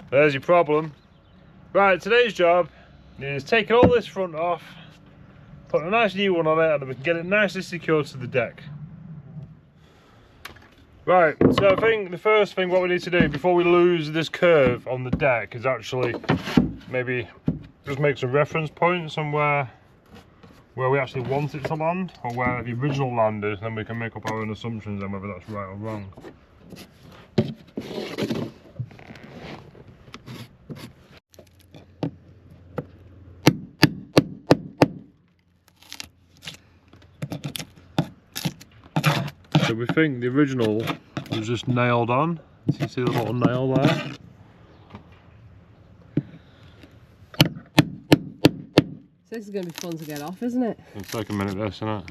There's your problem. Right, today's job is taking all this front off, putting a nice new one on it, and then we can get it nicely secured to the deck. Right, so I think the first thing what we need to do before we lose this curve on the deck is actually maybe just make some reference points on where we actually want it to land, or where the original land is, and then we can make up our own assumptions on whether that's right or wrong. So we think the original was just nailed on. So you see the little nail there? This is going to be fun to get off, isn't it? It's like a minute this, isn't it?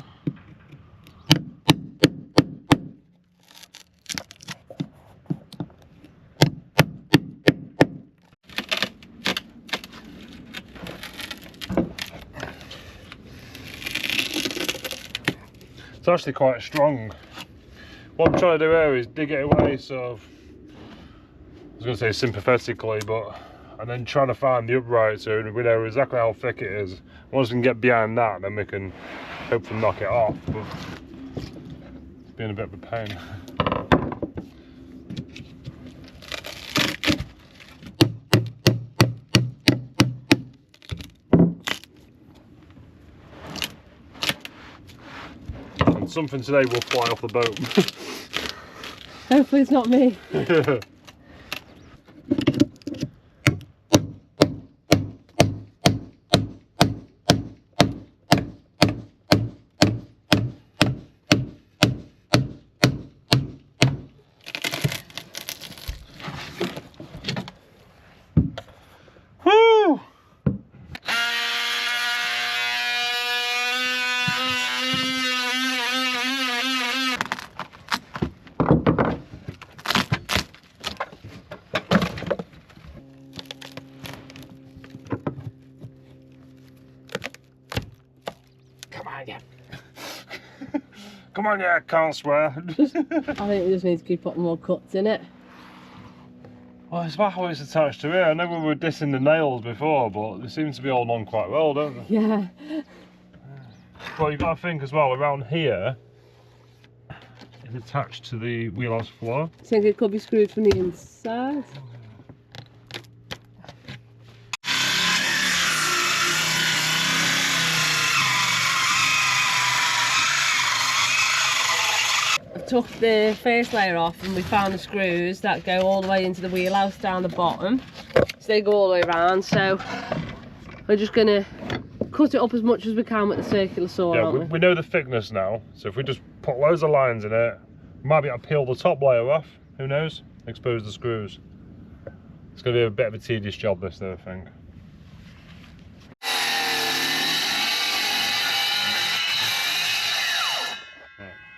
It's actually quite strong. What I'm trying to do here is dig it away, so I was going to say sympathetically, but and then trying to find the upright so we know exactly how thick it is. Once we can get behind that, then we can hopefully knock it off, but it's been a bit of a pain. And something today will fly off the boat. Hopefully it's not me. Come on, yeah, I can't swear. I think we just need to keep putting more cuts in it. Well, it's about how it's attached to it. I know we were dissing the nails before, but they seem to be holding on quite well, don't they? Yeah. Well, you've got to think as well, around here, it's attached to the wheelhouse floor. I think it could be screwed from the inside. Took the first layer off and we found the screws that go all the way into the wheelhouse down the bottom, so they go all the way around. So we're just going to cut it up as much as we can with the circular saw. Yeah, we know the thickness now, so if we just put loads of lines in it, we might be able to peel the top layer off, who knows, expose the screws. It's going to be a bit of a tedious job this though, I think.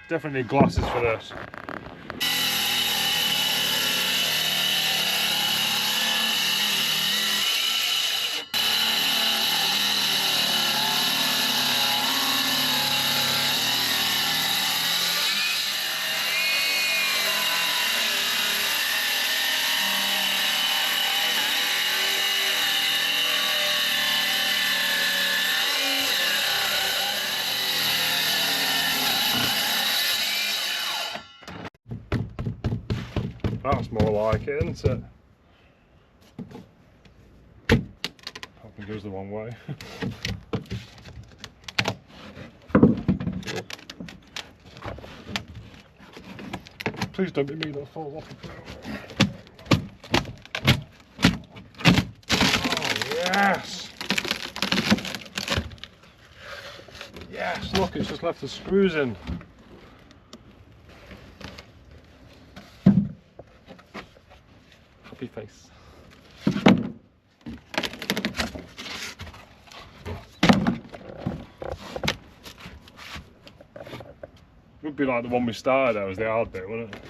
Definitely need glasses for this. That's more like it, isn't it? Probably goes the wrong way. Please don't be me that falls off the boat. Oh, yes! Yes, look, it's just left the screws in. Happy face. Would be like the one we started out, was the hard bit, wouldn't it?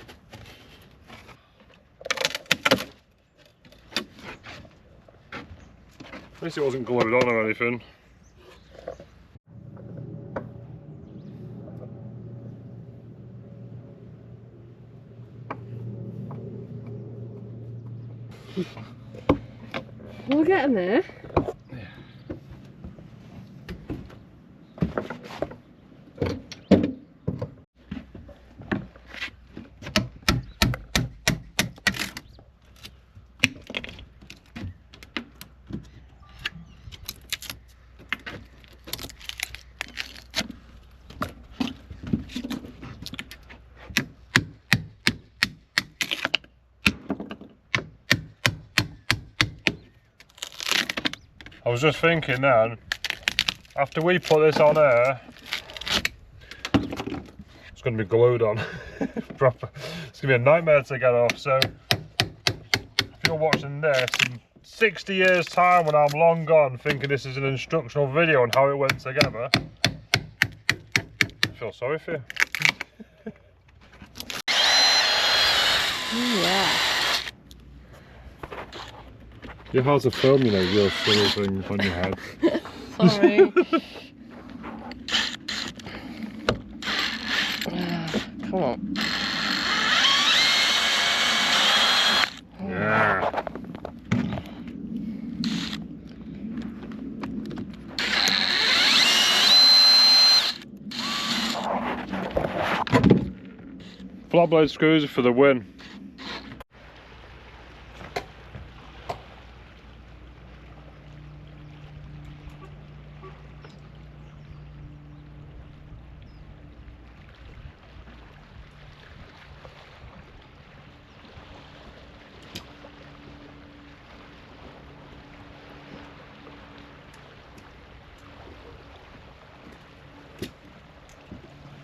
At least it wasn't glued on or anything. We're getting there. I was just thinking then, after we put this on air, it's going to be glued on. Proper. It's going to be a nightmare to get off. So, if you're watching this in 60 years' time when I'm long gone, thinking this is an instructional video on how it went together, I feel sorry for you. Yeah. Your house of film, you know, your silly thing on your head. Sorry. Come on. Yeah. Flat blade screws are for the win.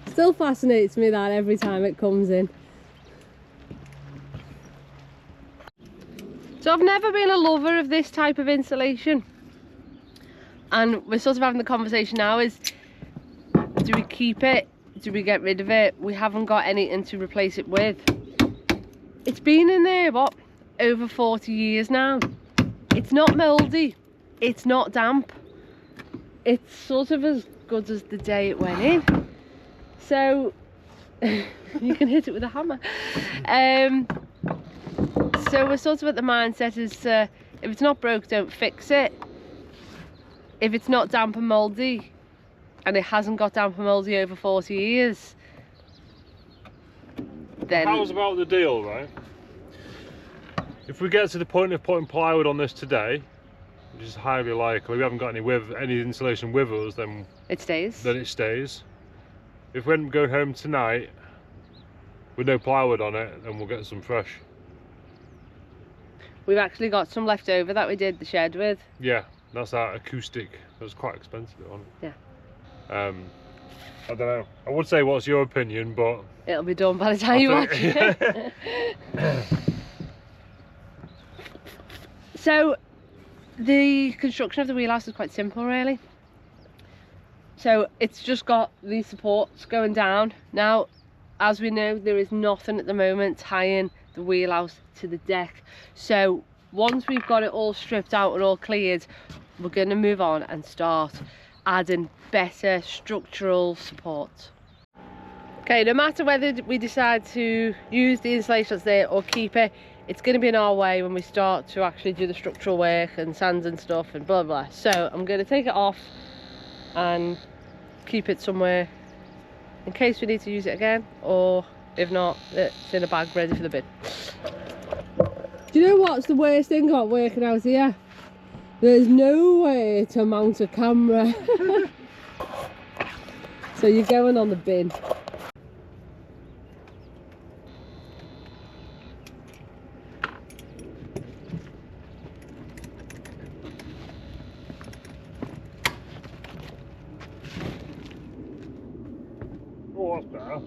Still fascinates me that every time it comes in. So I've never been a lover of this type of insulation, and we're sort of having the conversation now is, do we keep it, do we get rid of it? We haven't got anything to replace it with. It's been in there, what, over 40 years now. It's not mouldy, it's not damp, it's sort of as good as the day it went in. So you can hit it with a hammer. So we're sort of at the mindset is if it's not broke, don't fix it. If it's not damp and mouldy, and it hasn't got damp and mouldy over 40 years, then... How's about the deal, right? If we get to the point of putting plywood on this today, which is highly likely, we haven't got any insulation with us, then it stays. Then it stays. If we're going home tonight with no plywood on it, then we'll get some fresh. We've actually got some left over that we did the shed with. Yeah, that's that acoustic. It was quite expensive, wasn't it? Yeah. I don't know. I would say what's your opinion, but it'll be done by the time you watch it. So the construction of the wheelhouse is quite simple, really. So it's just got these supports going down. Now, as we know, there is nothing at the moment tying the wheelhouse to the deck. So once we've got it all stripped out and all cleared, we're going to move on and start adding better structural support. Okay, no matter whether we decide to use the insulation that's there or keep it, it's going to be in our way when we start to actually do the structural work and sands and stuff and blah blah. So I'm going to take it off and keep it somewhere in case we need to use it again, or if not, it's in a bag ready for the bin. Do you know what's the worst thing about working out here? There's no way to mount a camera. So you're going on the bin. oh, that's better.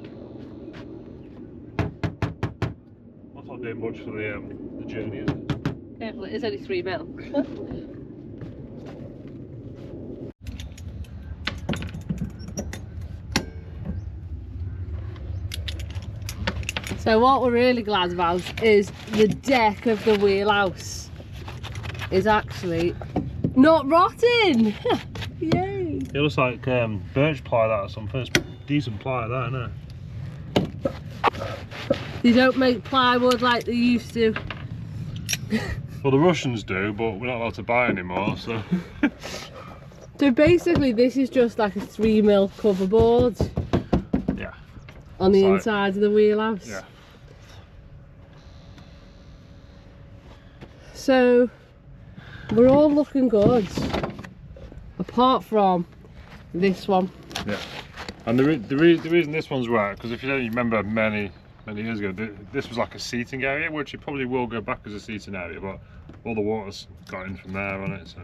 That's not doing much for the journey, is it? Careful, it is only 3 mil. So what we're really glad about is the deck of the wheelhouse is actually not rotting. Yay! It looks like birch ply that or something. It's decent ply that, isn't it? They don't make plywood like they used to. Well, the Russians do, but we're not allowed to buy anymore, so. So basically this is just like a 3mm cover board. Yeah. On the inside of the wheelhouse. Yeah. So we're all looking good, apart from this one. Yeah. And the reason this one's right, because if you don't remember many years ago, this was like a seating area, which it probably will go back as a seating area, but all the water's got in from there on it, so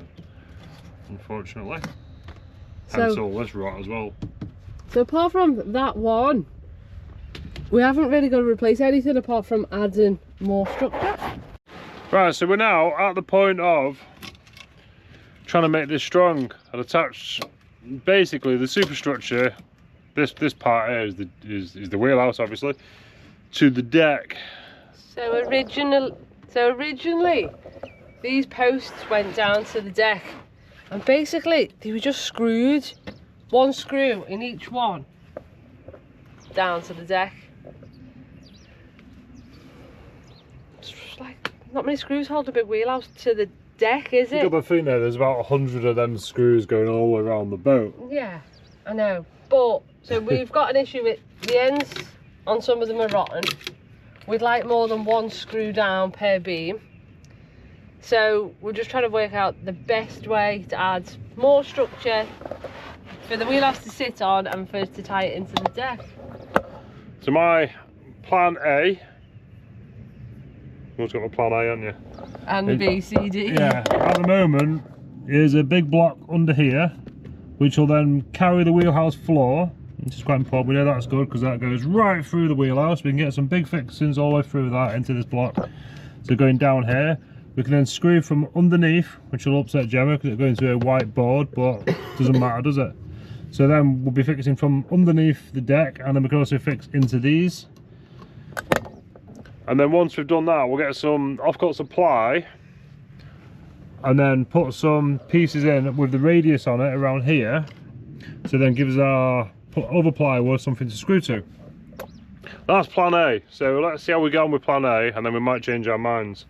unfortunately. Hence all this rot as well. So apart from that one, we haven't really got to replace anything apart from adding more structure. Right, so we're now at the point of trying to make this strong and attach basically the superstructure. This part here is the wheelhouse, obviously, to the deck. So originally these posts went down to the deck, and basically they were just screwed, one screw in each one, down to the deck. It's just like, not many screws hold a big wheelhouse to the deck, is it? You got the thing there, there's about 100 of them screws going all the way around the boat. Yeah, I know. But, so we've got an issue with the ends on some of them are rotten. We'd like more than one screw down per beam. So we're just trying to work out the best way to add more structure for the wheelhouse to sit on and for us to tie it into the deck. So my plan A, you've got my plan A, haven't you? And B, C, D. Yeah, at the moment is a big block under here, which will then carry the wheelhouse floor, which is quite important. We know that's good because that goes right through the wheelhouse. We can get some big fixings all the way through that into this block. So going down here, we can then screw from underneath, which will upset Gemma because it'll go into a white board, but doesn't matter, does it? So then we'll be fixing from underneath the deck, and then we can also fix into these. And then once we've done that, we'll get some off-cut supply and then put some pieces in with the radius on it around here, so then gives our other plywood something to screw to. That's plan A. So let's see how we get on with plan A, and then we might change our minds.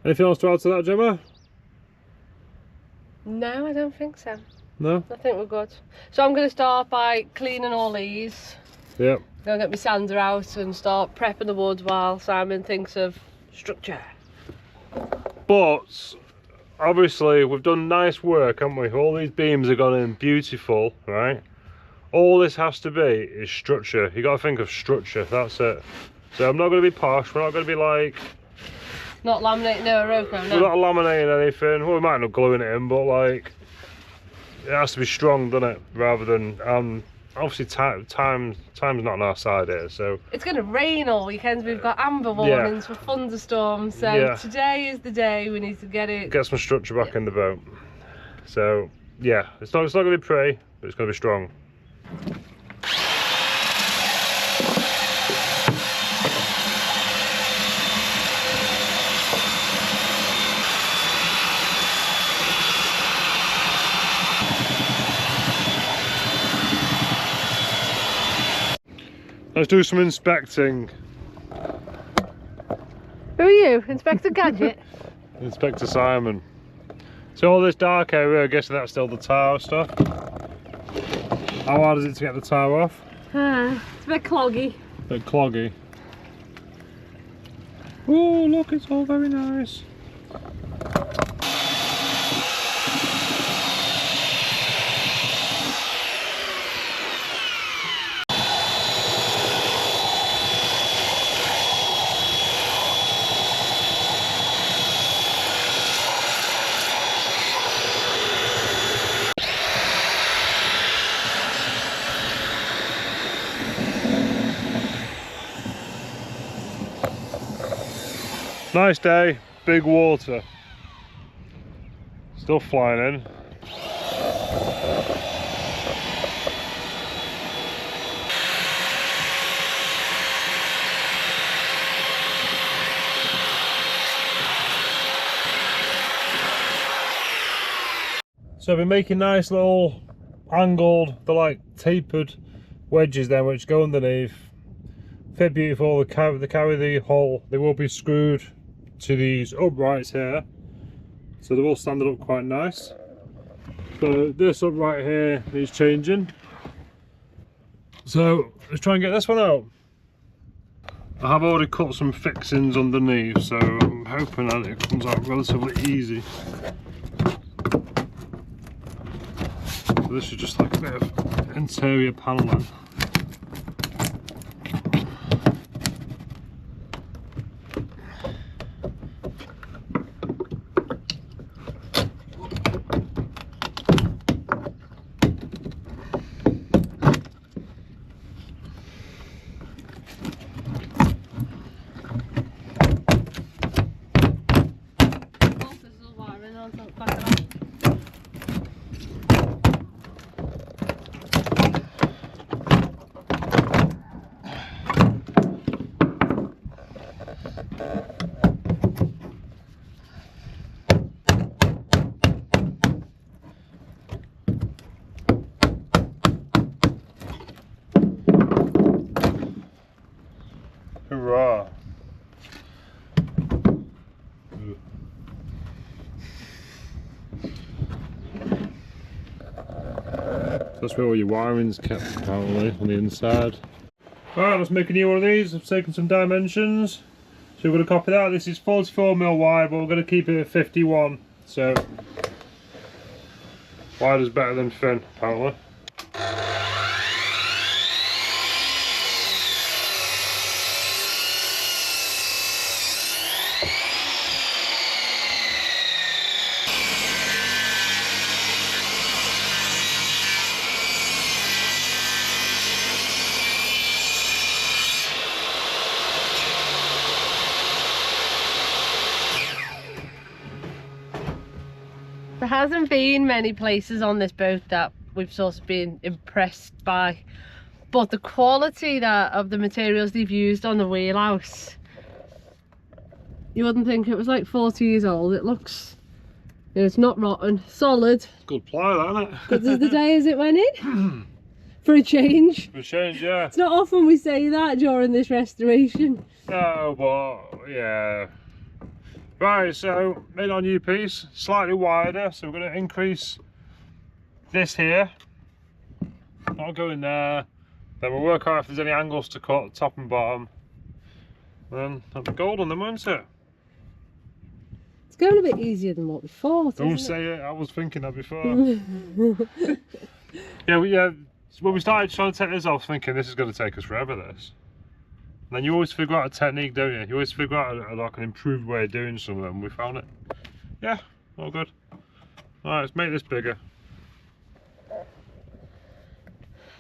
Anything else to add to that, Gemma? No, I don't think so. No? I think we're good. So I'm going to start by cleaning all these. Yep. Go get my sander out and start prepping the wood while Simon thinks of structure. But obviously we've done nice work, haven't we? All these beams have gone in beautiful, right? All this has to be is structure. You got to think of structure, that's it. So I'm not going to be posh, we're not going to be like... Not laminating no Oroco, no. We're not laminating anything. Well, we might not gluing it in, but like... It has to be strong, doesn't it? Rather than... obviously time's not on our side here, so... It's going to rain all weekend. We've got amber warnings for thunderstorms, so today is the day we need to get some structure back in the boat. So yeah, it's not going to be pretty, but it's going to be strong. Let's do some inspecting. Who are you? Inspector Gadget? Inspector Simon. So all this dark area, I'm guessing that's still the tar stuff. How hard is it to get the tar off? It's a bit cloggy. A bit cloggy. Oh look, it's all very nice. Nice day, big water. Still flying in. So I've been making nice little angled, they're like tapered wedges then, which go underneath. Fit beautiful, they carry the hull. They will be screwed to these uprights here, so they're all standing up quite nice. So this upright here needs changing, so let's try and get this one out. I have already cut some fixings underneath, so I'm hoping that it comes out relatively easy. So this is just like a bit of interior panelling. Hurrah! That's where all your wiring's kept apparently, on the inside. Alright, let's make a new one of these. I've taken some dimensions. So we're going to copy that. This is 44mm wide, but we're going to keep it at 51. So wide is better than thin, apparently. There hasn't been many places on this boat that we've sort of been impressed by, but the quality of the materials they've used on the Wheelhouse, you wouldn't think it was like 40 years old. It looks, you know, it's not rotten, solid. Good ply, that, isn't it? Good as the day as it went in. For a change. For a change, yeah. It's not often we say that during this restoration. No, but yeah. Right, so made our new piece, slightly wider, so we're going to increase this here. I'll go in there, then we'll work out if there's any angles to cut, top and bottom. Then have the gold on them, won't it? It's going a bit easier than what we thought. Don't say it, I was thinking that before. yeah, when we started trying to take this off, thinking this is going to take us forever, this. And then you always figure out a technique, don't you? You always figure out like an improved way of doing some of them. We found it. Yeah, all good. Alright, let's make this bigger. So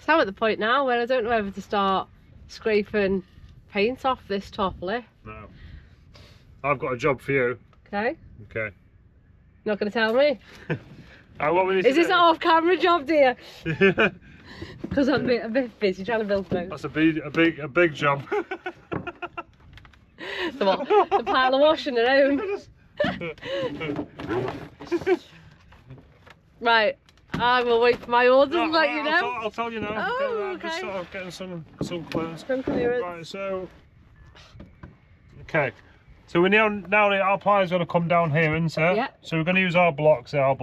I'm at the point now where I don't know whether to start scraping paint off this top lip. No. I've got a job for you. Okay. Okay. Not going to tell me? What we need Is to this do... an off-camera job, dear? Because I'm a bit busy trying to build boats. That's a big job. The pile of washing at home. Right, I will wait for my orders and let you know. I'll tell you now. Oh, I'm just sort of getting some clothes. Right, so okay. So we now our ply is going to come down here, isn't it? Yeah. So we're going to use our blocks. So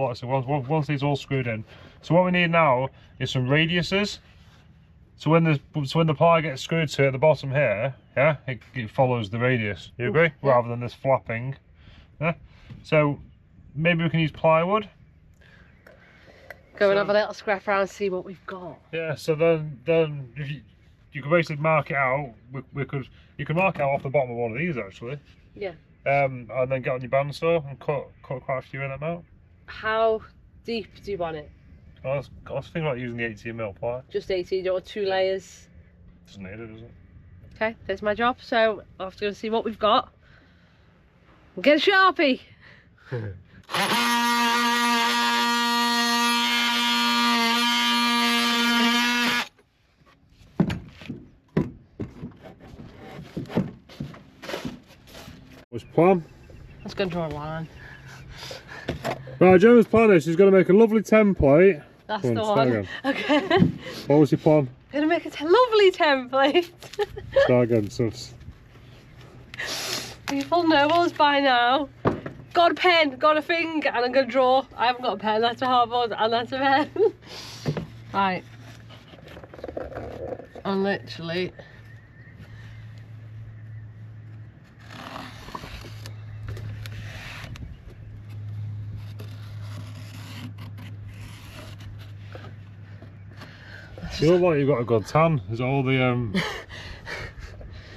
once these all screwed in. So what we need now is some radiuses. So when the ply gets screwed to at the bottom here, yeah, it follows the radius. You agree? Yeah. Rather than this flapping. Yeah. So maybe we can use plywood. Go and have a little scrap around and see what we've got. Yeah. So then if you can basically mark it out. You can mark it out off the bottom of one of these actually. Yeah. And then get on your bandsaw and cut quite a few in them out. How deep do you want it? I was thinking about using the 18mm ply. Just 18 or 2 layers? Doesn't need it, does it? Okay, there's my job. So I'll have to go see what we've got. Get a Sharpie! What's the plan? Let's go and draw a line. Right, Gemma's plan is she's going to make a lovely template. That's the one. Okay. What was your plan? Gonna make a lovely template. Start again, sus. People know us by now. Got a pen, got a thing, and I'm gonna draw. I haven't got a pen, that's a hardboard, and that's a pen. Right. I'm literally... You look like you've got a good tan. Is all the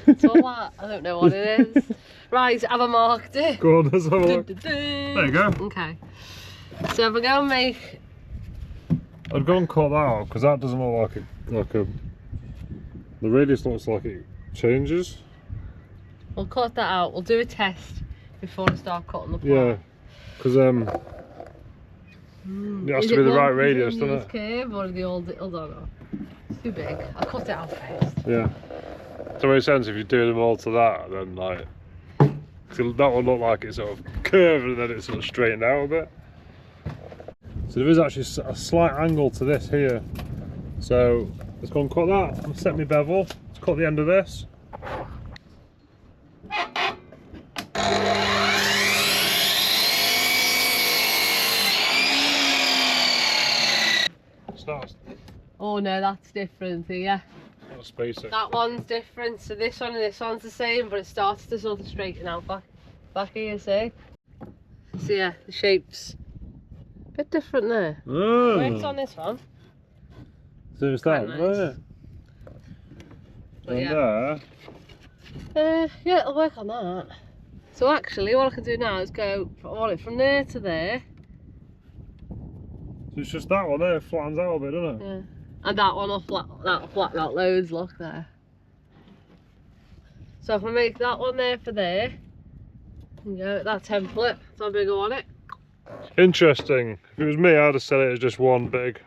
It's all that. I don't know what it is. Right, have I marked it? Go on, let's have a look. There you go. Okay. So if I go and make... I'd go and cut that out because that doesn't look like a. The radius looks like it changes. We'll cut that out. We'll do a test before I start cutting the part. Yeah, because it has to be the right radius, doesn't it? Curve or the old? Hold on. It's too big. I'll cut it out first. Yeah. So it makes sense if you do them all to that, then like that will look like it's sort of curved and then it's sort of straightened out a bit. So there is actually a slight angle to this here. So let's go and cut that and set my bevel. Let's cut the end of this. Oh no, that's different here. Not spacing. That one's different. So this one and this one's the same, but it starts to sort of straighten out back here, see? So yeah, the shape's a bit different there. Oh. Works on this one. So it's that Nice. there. But And yeah. there. Yeah, it'll work on that. So actually, what I can do now is go from there to there. So it's just that one there, it flattens out a bit, doesn't it? Yeah. And that one will flatten out loads, look there. So if I make that one there for there, you go, that template, so I'm bigger on it. Interesting. If it was me, I'd have said it as just one big.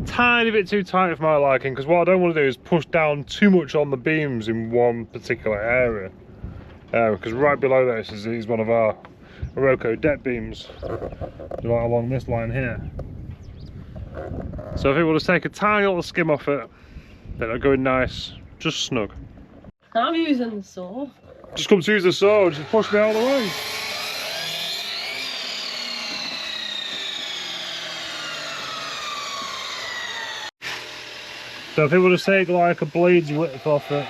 Tiny bit too tight for my liking, because what I don't want to do is push down too much on the beams in one particular area. Because right below this is one of our Morocco deck beams, right along this line here. So if it will just take a tiny little skim off it, then it'll go in nice, just snug. I'm using the saw. Just come to use the saw, just push me out of the way. So if it would have taken like a blade's width off it.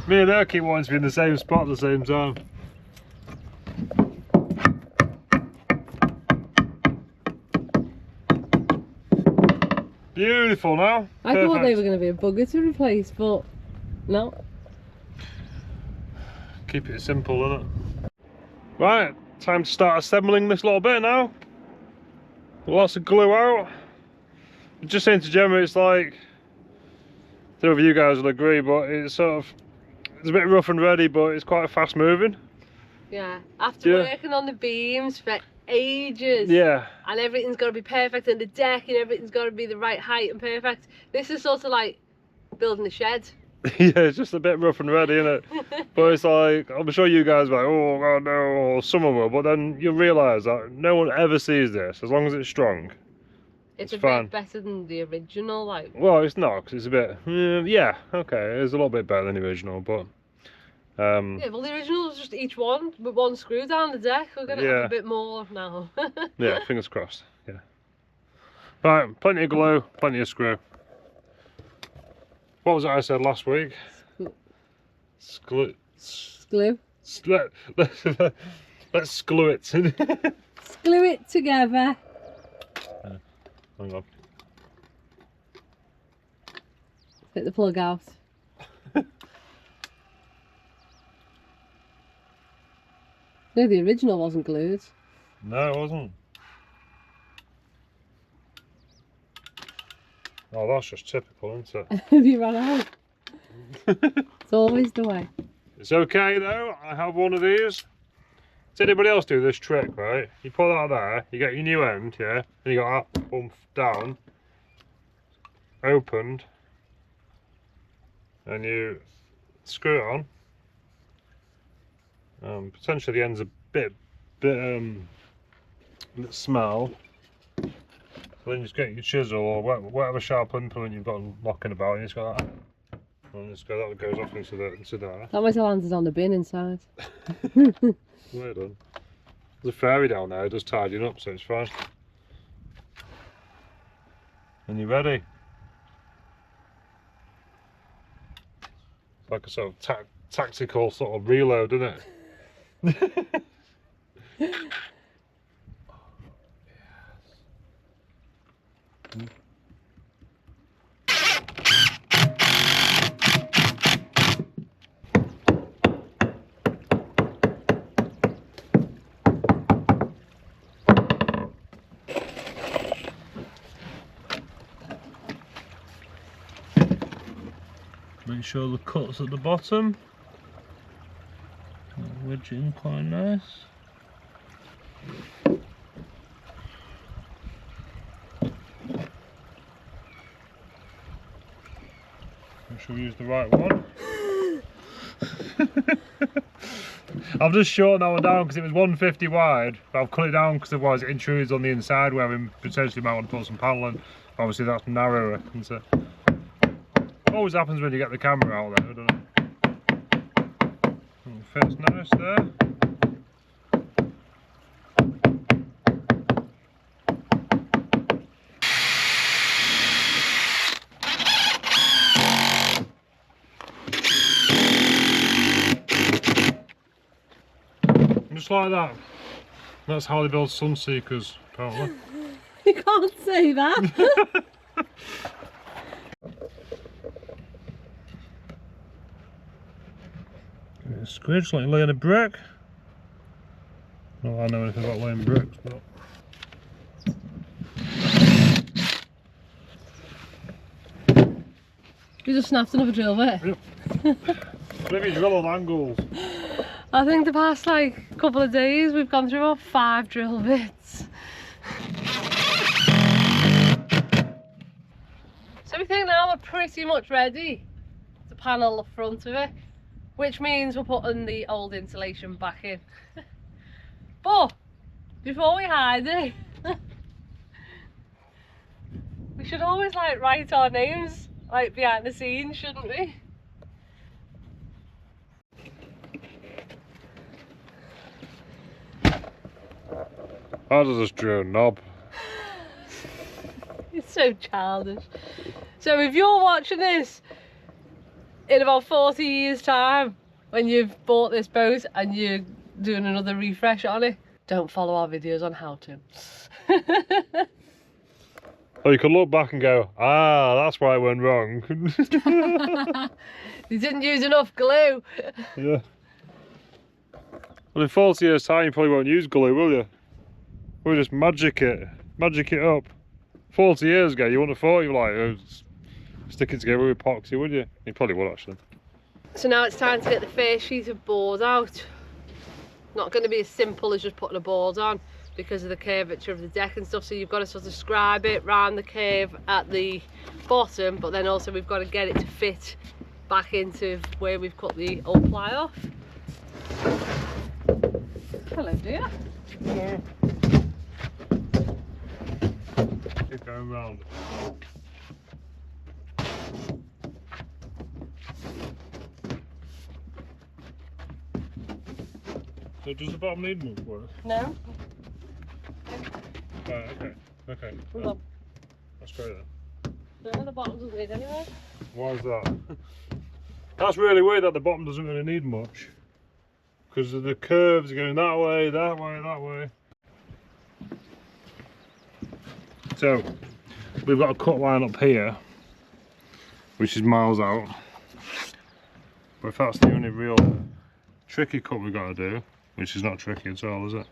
Me and her keep wanting to be in the same spot at the same time. Beautiful now. I thought they Perfect. were going to be a bugger to replace, but no. Keep it simple, innit? Right, time to start assembling this little bit now. Lots of glue out. Just saying to Gemma, it's like, I don't know if you guys will agree, but it's sort of, it's a bit rough and ready, but it's quite fast moving. Yeah, after working on the beams for ages. Yeah. And everything's got to be perfect, and the deck and everything's got to be the right height and perfect. This is sort of like building a shed. Yeah, it's just a bit rough and ready, isn't it? But it's like, I'm sure you guys are like, oh god no, or someone will, but then you'll realise that no one ever sees this, as long as it's strong. It's a fine. bit better than the original, like. Well, it's not, because it's a bit, yeah, okay, it's a little bit better than the original, but... Yeah, well the original was just each one with one screw down the deck. We're going to have a bit more now. Yeah, fingers crossed, yeah. Right, plenty of glue, plenty of screw. What was it I said last week? Glue. Let's glue it. Glue it together. Hang on. Take the plug out. No, the original wasn't glued. No, it wasn't. Oh, that's just typical, isn't it? Have you run out? It's always the way. It's okay though, I have one of these. Does anybody else do this trick, right? You put that there, you get your new end, yeah, and you got that bump down, opened and you screw it on. Potentially the end's a bit small. So then you just get your chisel or whatever sharp implement you've got knocking about, and you just go like that. And just go, that goes off into there. That might have landed on the bin inside. Well done. There's a fairy down there, it does tidying up, so it's fine. And you're ready. It's like a sort of tactical sort of reload, isn't it? Make sure the cut's at the bottom. Wedge it in quite nice. Make sure we use the right one. I've just shortened that one down because it was 150 wide, but I've cut it down because otherwise it intrudes on the inside where we potentially might want to put some paneling. Obviously that's narrower. So always happens when you get the camera out there, doesn't it? Fits nice there. Just like that. That's how they build Sunseekers, apparently. You can't say that. Squidge like laying a brick. Not I know anything about laying bricks, but You just snapped another drill bit. yep. Maybe drill on angles. I think the past like couple of days we've gone through about 5 drill bits. So we think now we're pretty much ready to panel the front of it, which means we're putting the old insulation back in. But before we hide it, we should always like write our names like behind the scenes, shouldn't we? How does this drill knob? It's so childish. So if you're watching this in about 40 years time, when you've bought this boat and you're doing another refresh on it, don't follow our videos on how to. Or you can look back and go, ah, that's why it went wrong. You didn't use enough glue. Yeah. Well, in 40 years time you probably won't use glue, will you? We'll just magic it up. 40 years ago you wouldn't have thought you were like, stick it together with epoxy, would you? You probably would actually. So now it's time to get the first sheet of board out. Not going to be as simple as just putting a board on because of the curvature of the deck and stuff, so you've got to sort of scribe it round the curve at the bottom, but then also we've got to get it to fit back into where we've cut the old ply off. Hello dear. Hello. Keep going round. So does the bottom need more work? No. Right, okay. Hold on. That's great then. No, the bottom doesn't need anyway. Why is that? That's really weird that the bottom doesn't really need much. Because of the curves going that way, that way, that way. So, we've got a cut line up here, which is miles out. But if that's the only real tricky cut we've got to do, which is not tricky at all, is it?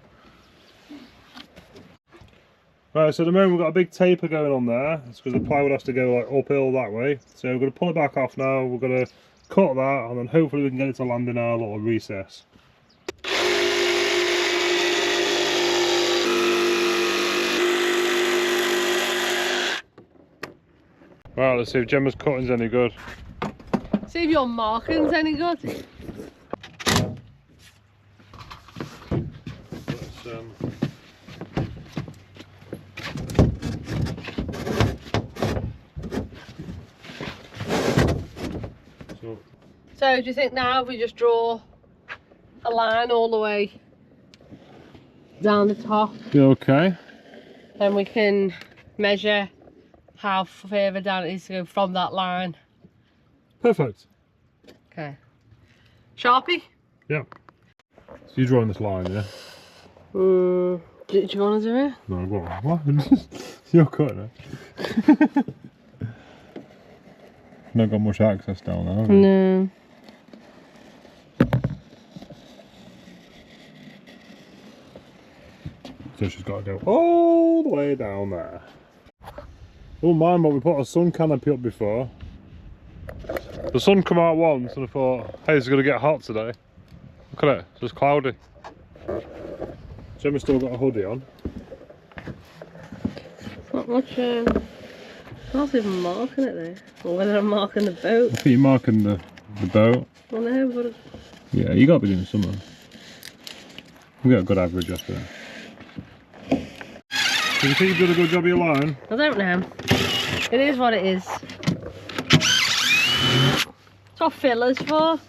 Right, so at the moment we've got a big taper going on there. It's because the plywood has to go like uphill that way. So we're going to pull it back off now, we're going to cut that, and then hopefully we can get it to land in our little recess. Right, let's see if Gemma's cutting's any good. See if your marking's any good. Let's, So do you think now if we just draw a line all the way down the top, okay. then we can measure how further down it is to go from that line? Perfect. Okay. Sharpie? Yeah. So you're drawing this line, yeah? Do you want to do it? No, go on. What? You're cutting it. Not got much access down there, have you? No. So she's got to go all the way down there. Oh, mind what we put a sun canopy up before. The sun come out once and I thought, hey, it's going to get hot today. Look at it, it's just cloudy. Gemma's still got a hoodie on. Not much, not even marking it there. Or whether I'm marking the boat. I think you're marking the boat. Well, no, but Yeah, you got to be doing something. We got a good average after that. Do you think you've done a good job of your line? I don't know. It is what it is. That's what fillers for.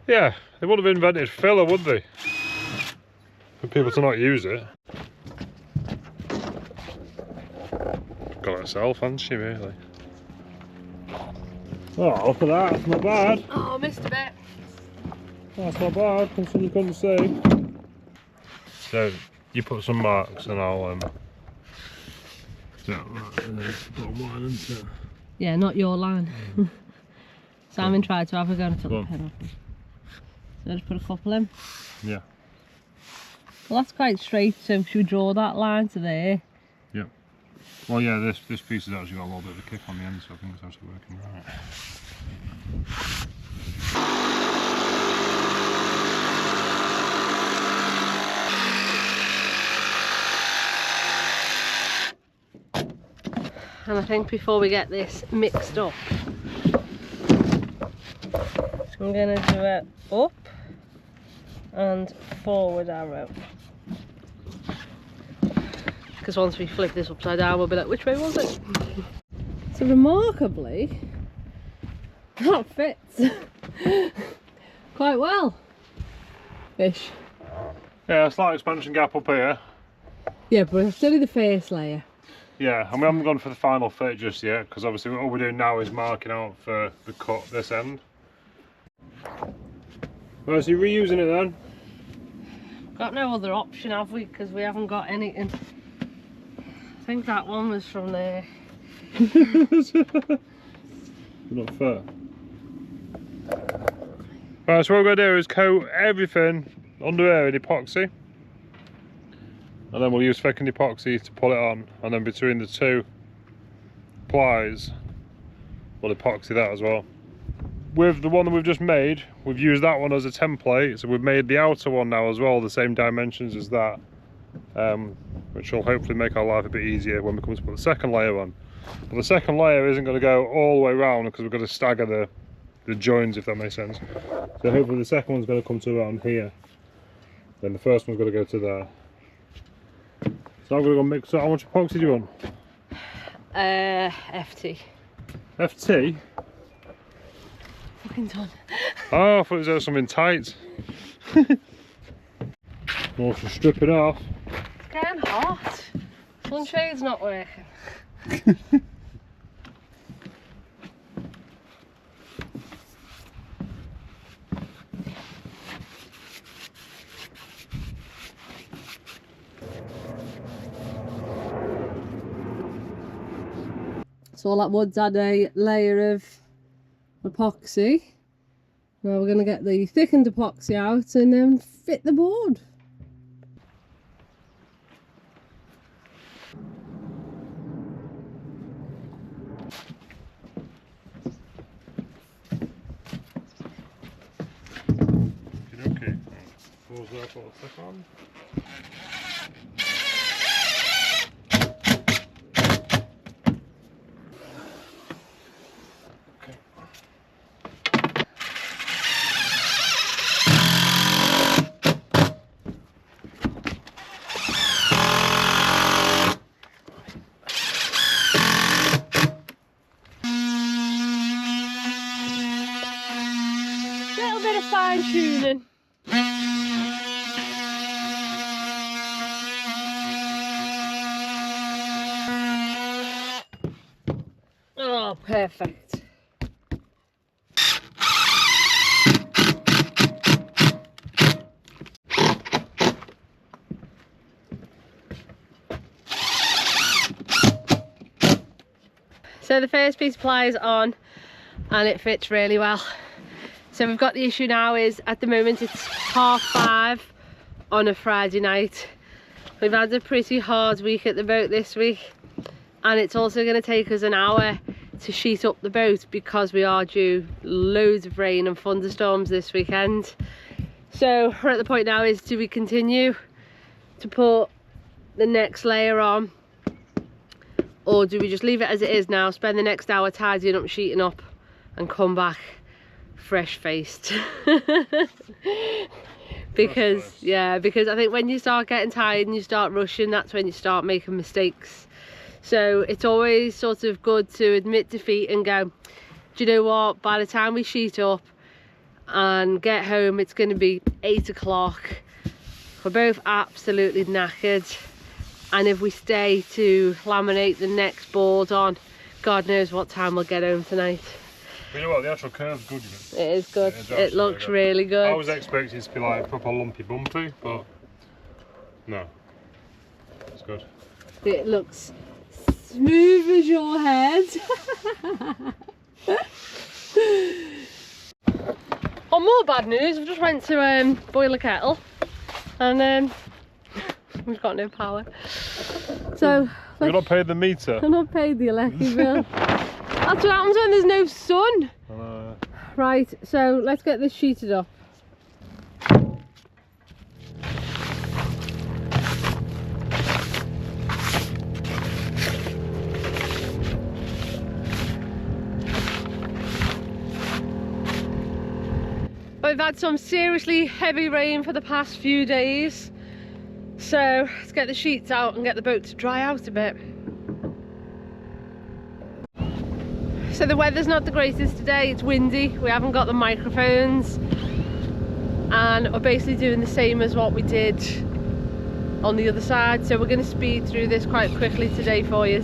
Yeah, they would have invented filler, would they? For people to not use it. Got it herself, hasn't she, really? Oh, look at that, that's not bad. Oh, I missed a bit. That's not bad, considering you couldn't see. So, you put some marks and I'll, yeah, right, and then bottom line, isn't it? Yeah, not your line. Simon tried to have a go and took the pen off. So I just put a couple in. Yeah. Well, that's quite straight, so should we draw that line to there? Yeah. Well, yeah, this piece has actually got a little bit of a kick on the end, so I think it's actually working right. And I think before we get this mixed up, so I'm going to do it up and forward arrow. Because once we flip this upside down, we'll be like, which way was it? So remarkably, that fits quite well. Fish. Yeah, a slight expansion gap up here. Yeah, but it's only the first layer. Yeah, and we haven't gone for the final fit just yet, because obviously all we're doing now is marking out for the cut this end. Right, so you're reusing it then? Got no other option, have we? Because we haven't got anything. I think that one was from there. Not fair. Right, so what we're going to do is coat everything under here in epoxy. And then we'll use thickened epoxy to pull it on. And then between the two plies, we'll epoxy that as well. With the one that we've just made, we've used that one as a template. So we've made the outer one now as well, the same dimensions as that. Which will hopefully make our life a bit easier when we come to put the second layer on. But the second layer isn't going to go all the way around because we've got to stagger the joins, if that makes sense. So hopefully the second one's going to come to around here. Then the first one's going to go to there. So I'm going to go mix it. How much epoxy do you want? FT. FT? Fucking done. Oh, I thought it was something tight. More to strip it off. It's getting hot. Sunshade's not working. So all that wood's had a layer of epoxy. Now we're going to get the thickened epoxy out and then fit the board. Okay. Pause there for a second. fine tuning. Oh, perfect. So the first piece of ply is on and it fits really well. So we've got the issue now is at the moment it's 5:30 on a Friday night. We've had a pretty hard week at the boat this week, and it's also going to take us an hour to sheet up the boat because we are due loads of rain and thunderstorms this weekend. So we're at the point now is, do we continue to put the next layer on, or do we just leave it as it is now, spend the next hour tidying up, sheeting up, and come back fresh faced? Because yeah, because I think when you start getting tired and you start rushing, that's when you start making mistakes. So it's always sort of good to admit defeat and go, do you know what, by the time we sheet up and get home it's going to be 8 o'clock. We're both absolutely knackered, and if we stay to laminate the next board on, God knows what time we'll get home tonight. You know what, the actual curve's good, you know. It is good. It looks really good. I was expecting it to be like proper lumpy bumpy, but no, it's good. It looks smooth as your head. On more bad news, we just went to boil a kettle and we've got no power. So you're not paid the meter? I'm not paid the electric bill. That's what happens when there's no sun. Right, so let's get this sheeted up. We've had some seriously heavy rain for the past few days, so let's get the sheets out and get the boat to dry out a bit. So the weather's not the greatest today, it's windy, we haven't got the microphones, and we're basically doing the same as what we did on the other side, so we're going to speed through this quite quickly today for you.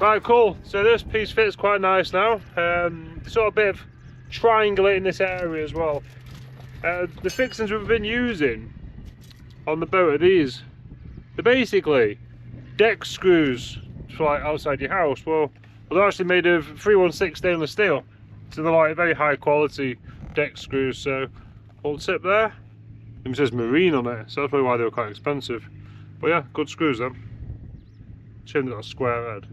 Right, cool. So this piece fits quite nice now. Sort of bit of triangulating this area as well. The fixings we've been using on the boat are these. They're basically deck screws for like outside your house. Well, they're actually made of 316 stainless steel. So they're like very high quality deck screws. So old tip there. It says marine on it, so that's probably why they were quite expensive. But yeah, good screws then. Shame they've got a square head.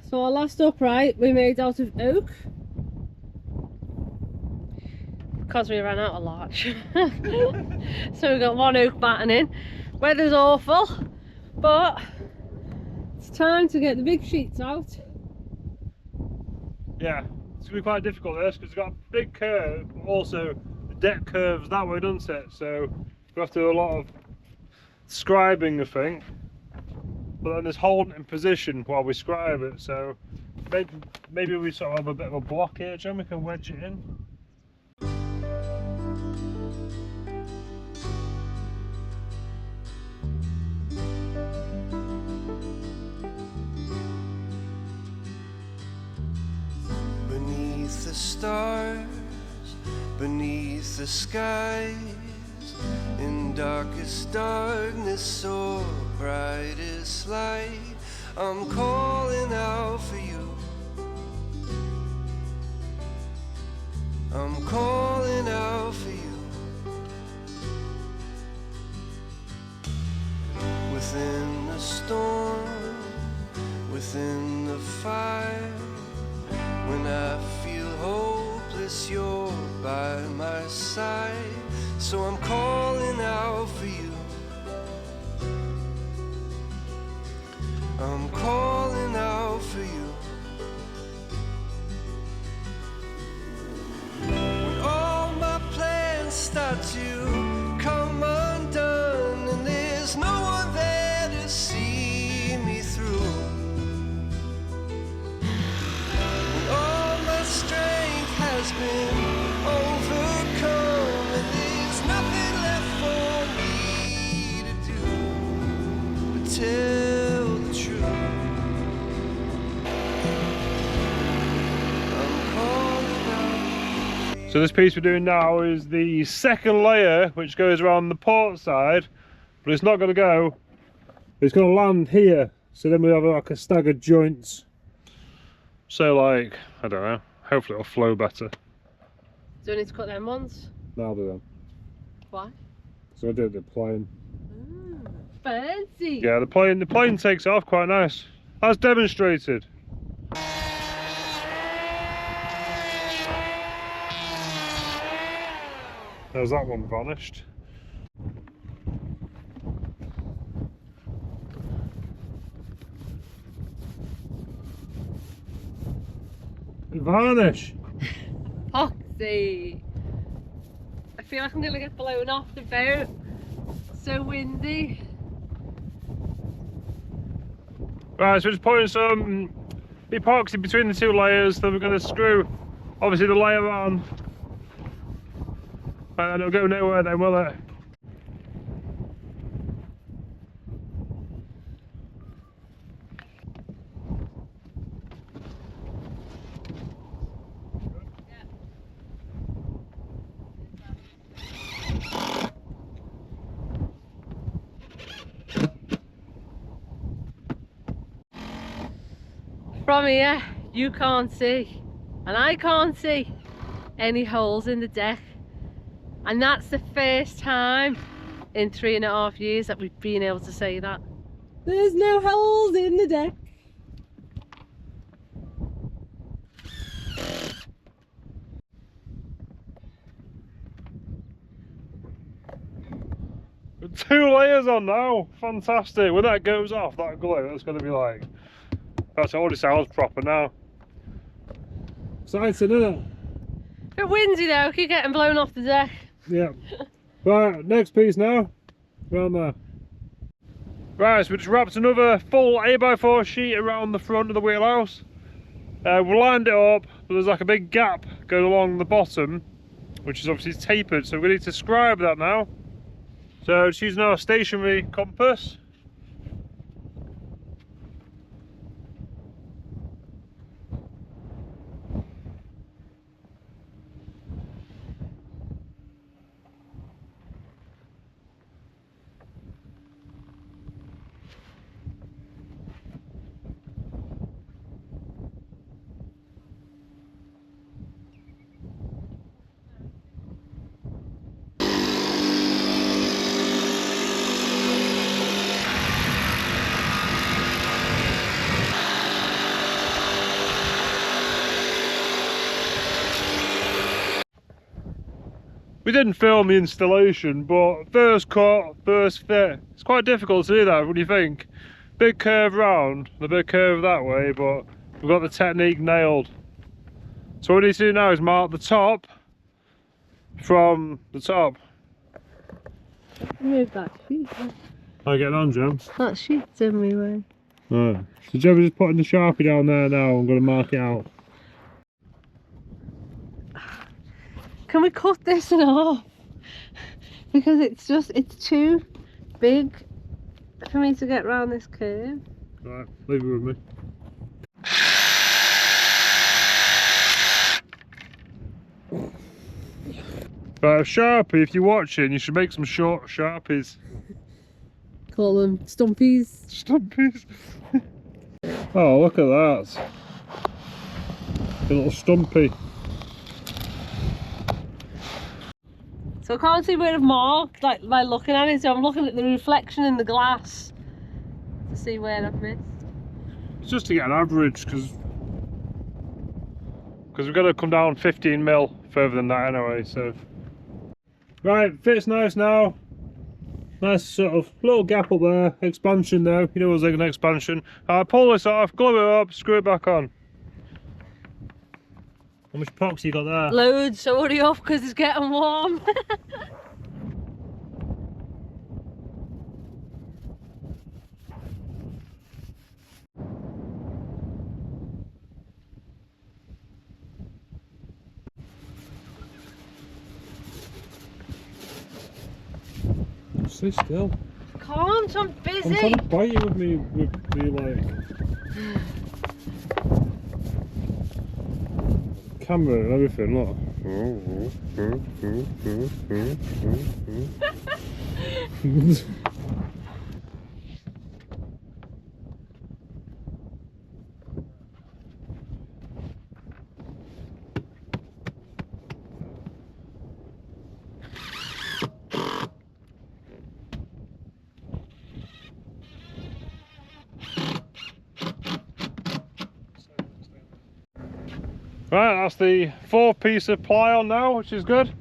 So our last upright we made out of oak because we ran out of larch. So we got one oak battening. Weather's awful, but it's time to get the big sheets out. Yeah, it's going to be quite difficult this because it's got a big curve, but also the deck curves that way, doesn't it? So we have to do a lot of scribing, I think. But then there's holding it in position while we scribe it, so maybe we sort of have a bit of a block here, John, we can wedge it in. Beneath the stars, beneath the skies, in darkest darkness, so brightest light, I'm calling out for you. I'm calling out for you. Within the storm, within the fire, when I feel hopeless, you're by my side. So I'm calling out for you. I'm calling out for you. When all my plans start to come undone and there's no one there to see me through, when all my strength has been overcome and there's nothing left for me to do but tell the truth. I'm calling out. So this piece we're doing now is the second layer, which goes around the port side, but it's not going to go, it's going to land here, so then we have like a staggered joints. So like, I don't know, hopefully it'll flow better. Do we need to cut them ones? No, I'll do them. Why? So I did the plane. Fancy! Yeah, the plane takes it off quite nice. As demonstrated. There's that one vanished. Vanish! Foxy! I feel like I'm gonna get blown off the boat. So windy. Right, so we're just putting some epoxy between the two layers, then we're going to screw obviously the layer on, and it'll go nowhere then, will it? From here, you can't see, and I can't see any holes in the deck. And that's the first time in 3.5 years that we've been able to say that. There's no holes in the deck. 2 layers on now. Fantastic. When that goes off, that glue, that's going to be like... That already sounds proper now. Exciting, isn't it? A bit windy though, keep getting blown off the deck. Yeah. Right, next piece now. Around there. Right, so we just wrapped another full 8x4 sheet around the front of the wheelhouse. We lined it up, but there's like a big gap going along the bottom, which is obviously tapered, so we need to scribe that now. So just using our stationary compass. We didn't film the installation, but first cut, first fit. It's quite difficult to do that, what do you think? Big curve round, the big curve that way, but we've got the technique nailed. So what we need to do now is mark the top from the top. Move that sheet. How are you getting on, Jem? That sheet's in my way. Right. So Jem is just putting the Sharpie down there now. I'm going to mark it out. Can we cut this in half? Because it's too big for me to get round this curve. Right, leave it with me. Right, a Sharpie, if you're watching, you should make some short Sharpies. Call them stumpies. Stumpies. Oh, look at that. A little stumpy. So I can't see where I've marked, like by looking at it, so I'm looking at the reflection in the glass to see where I've missed. It's just to get an average, because we've got to come down 15 mil further than that anyway, so. Right, fits nice now. Nice sort of little gap up there, expansion though, you know what's like an expansion. Pull this off, glue it up, screw it back on. How much epoxy you got there? Loads, so hurry up because it's getting warm. Stay still. Can't, I'm busy. I'm trying to bite you with me like camera and everything, look. Right, that's the 4th piece of ply on now, which is good.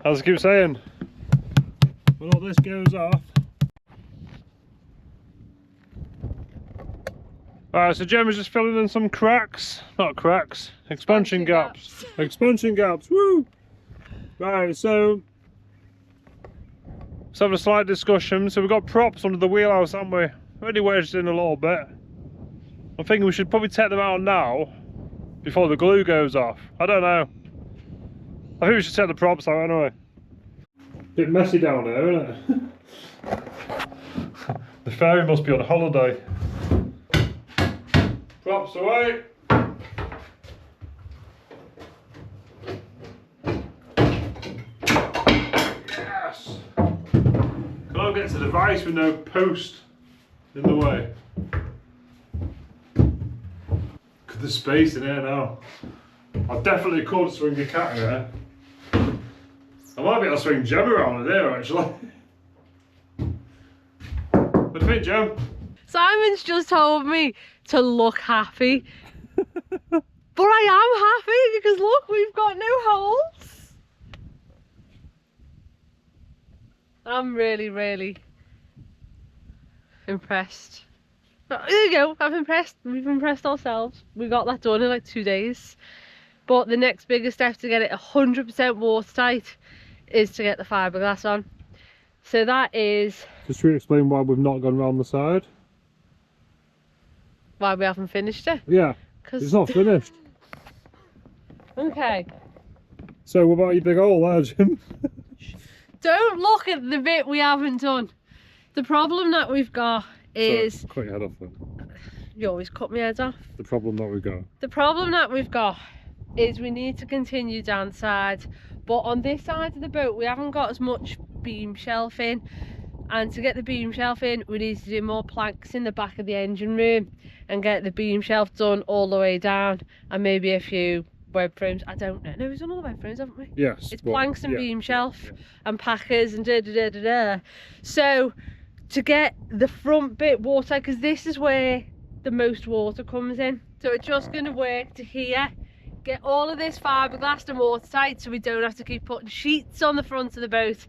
As I keep saying, when all this goes off. Alright, so Jem is just filling in some cracks. Not cracks, expansion gaps. Expansion gaps, woo! Right, so let's have a slight discussion. So we've got props under the wheelhouse, haven't we? Already wedged in a little bit. I'm thinking we should probably take them out now before the glue goes off. I don't know. I think we should take the props out anyway. Bit messy down there, isn't it? The ferry must be on holiday. Props away. Yes! Can't get to the vise with no post in the way. The space in here now. I definitely could swing a cat here. I might be able to swing Jem around in here actually. What do you think, Jem? Simon's just told me to look happy. But I am happy because look, we've got new holes. I'm really, really impressed. But there you go, we've impressed ourselves. We got that done in like 2 days. But the next biggest step to get it 100% watertight is to get the fiberglass on. So that is... Just to explain why we've not gone around the side. Why we haven't finished it. Yeah, it's not finished. Okay. So what about your big hole there, Jim? Don't look at the bit we haven't done. The problem that we've got is... Sorry, cut your head off then. You always cut my head off. The problem that we've got. The problem that we've got is we need to continue down the side, but on this side of the boat we haven't got as much beam shelving, and to get the beam shelf in we need to do more planks in the back of the engine room and get the beam shelf done all the way down, and maybe a few web frames. I don't know. No, we've done all the web frames, haven't we? Yes. It's planks and beam shelf yeah. and packers and da da da da da. So to get the front bit watertight, because this is where the most water comes in, so it's just going to work to here. Get all of this fiberglass and watertight so we don't have to keep putting sheets on the front of the boat,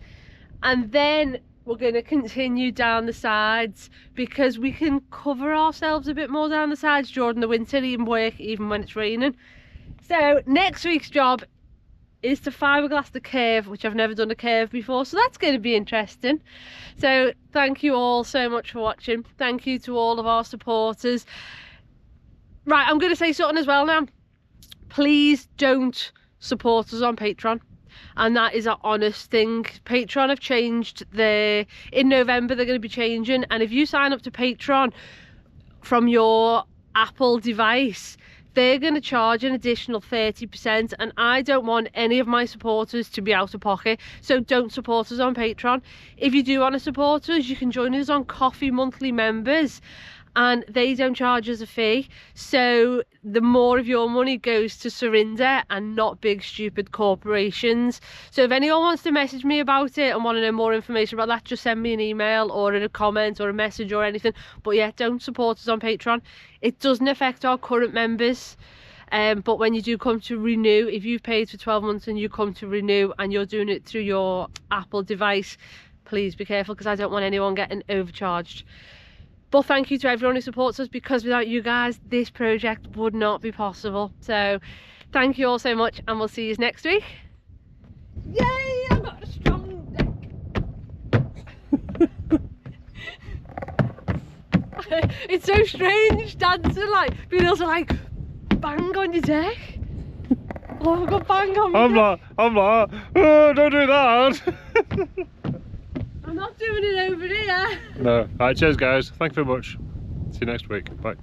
and then we're going to continue down the sides because we can cover ourselves a bit more down the sides during the winter, even work even when it's raining. So next week's job is to fiberglass the curve, which I've never done a curve before, so that's going to be interesting. So thank you all so much for watching. Thank you to all of our supporters. Right, I'm going to say something as well now. Please don't support us on Patreon, and that is an honest thing. Patreon have changed in November they're going to be changing, and if you sign up to Patreon from your Apple device, they're going to charge an additional 30%, and I don't want any of my supporters to be out of pocket, so don't support us on Patreon. If you do want to support us, you can join us on Coffee Monthly Members, and they don't charge us a fee, so the more of your money goes to Sarinda and not big stupid corporations. So if anyone wants to message me about it and want to know more information about that, just send me an email or a comment or a message or anything. But yeah, don't support us on Patreon. It doesn't affect our current members, but when you do come to renew, if you've paid for 12 months and you come to renew and you're doing it through your Apple device, please be careful, because I don't want anyone getting overcharged. But thank you to everyone who supports us, because without you guys this project would not be possible. So thank you all so much, and we'll see you next week. Yay, I've got a strong deck. It's so strange dancing, like being able to like bang on your deck. Oh, I've got bang on my deck. I'm like, oh, don't do that. I'm not doing it over here. No. Alright, cheers guys. Thank you very much. See you next week. Bye.